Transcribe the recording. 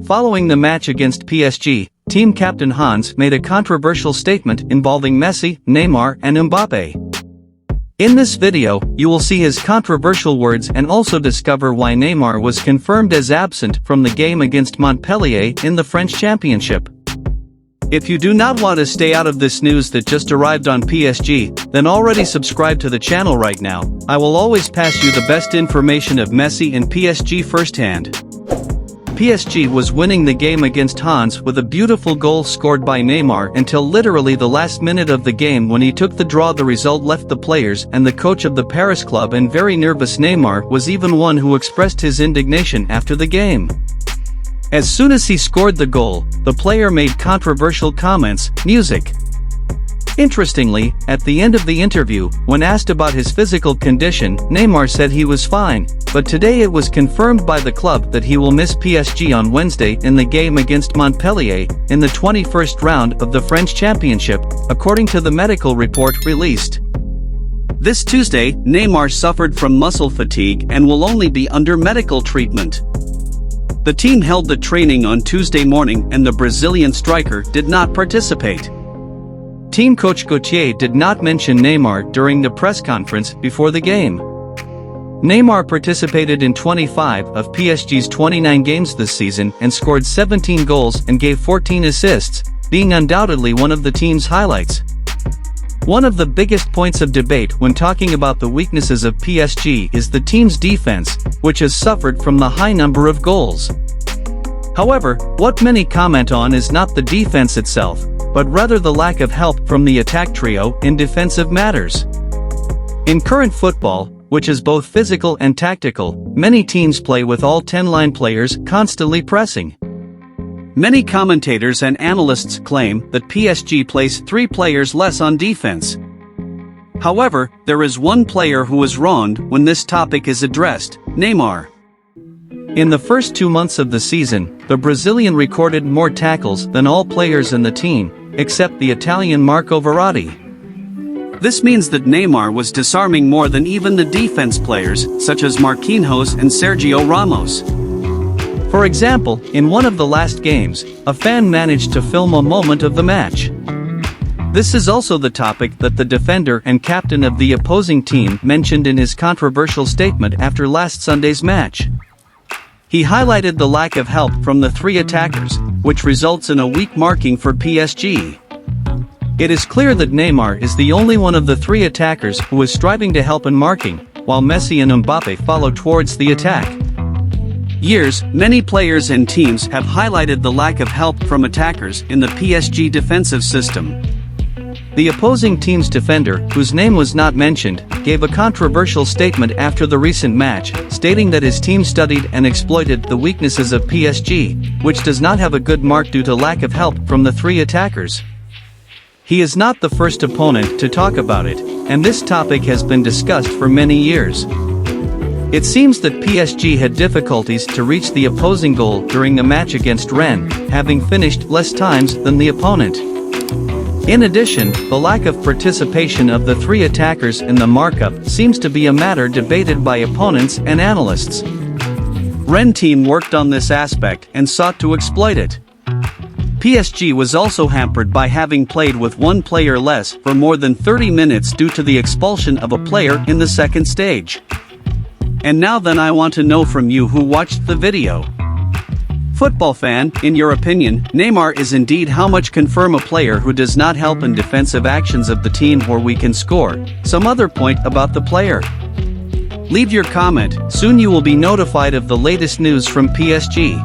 Following the match against PSG, team captain Hans made a controversial statement involving Messi, Neymar and Mbappé. In this video, you will see his controversial words and also discover why Neymar was confirmed as absent from the game against Montpellier in the French Championship. If you do not want to stay out of this news that just arrived on PSG, then already subscribe to the channel right now. I will always pass you the best information of Messi and PSG firsthand. PSG was winning the game against Hans with a beautiful goal scored by Neymar until literally the last minute of the game when he took the draw. The result left the players and the coach of the Paris club and very nervous. Neymar was even one who expressed his indignation after the game. As soon as he scored the goal, the player made controversial comments, music. Interestingly, at the end of the interview, when asked about his physical condition, Neymar said he was fine, but today it was confirmed by the club that he will miss PSG on Wednesday in the game against Montpellier, in the 21st round of the French Championship, according to the medical report released. This Tuesday, Neymar suffered from muscle fatigue and will only be under medical treatment. The team held the training on Tuesday morning and the Brazilian striker did not participate. Team coach Gauthier did not mention Neymar during the press conference before the game. Neymar participated in 25 of PSG's 29 games this season and scored 17 goals and gave 14 assists, being undoubtedly one of the team's highlights. One of the biggest points of debate when talking about the weaknesses of PSG is the team's defense, which has suffered from the high number of goals. However, what many comment on is not the defense itself, but rather the lack of help from the attack trio in defensive matters. In current football, which is both physical and tactical, many teams play with all 10 line players constantly pressing. Many commentators and analysts claim that PSG plays 3 players less on defense. However, there is one player who is wronged when this topic is addressed: Neymar. In the first 2 months of the season, the Brazilian recorded more tackles than all players in the team, except the Italian Marco Verratti. This means that Neymar was disarming more than even the defense players, such as Marquinhos and Sergio Ramos. For example, in one of the last games, a fan managed to film a moment of the match. This is also the topic that the defender and captain of the opposing team mentioned in his controversial statement after last Sunday's match. He highlighted the lack of help from the 3 attackers, which results in a weak marking for PSG. It is clear that Neymar is the only one of the 3 attackers who is striving to help in marking, while Messi and Mbappé follow towards the attack. Many players and teams have highlighted the lack of help from attackers in the PSG defensive system. The opposing team's defender, whose name was not mentioned, gave a controversial statement after the recent match, stating that his team studied and exploited the weaknesses of PSG, which does not have a good mark due to lack of help from the 3 attackers. He is not the first opponent to talk about it, and this topic has been discussed for many years. It seems that PSG had difficulties to reach the opposing goal during the match against Rennes, having finished less times than the opponent. In addition, the lack of participation of the 3 attackers in the markup seems to be a matter debated by opponents and analysts. Rennes team worked on this aspect and sought to exploit it. PSG was also hampered by having played with 1 player less for more than 30 minutes due to the expulsion of a player in the second stage. And now then, I want to know from you who watched the video. Football fan, in your opinion, Neymar is indeed how much confirm a player who does not help in defensive actions of the team or we can score, some other point about the player? Leave your comment, soon you will be notified of the latest news from PSG.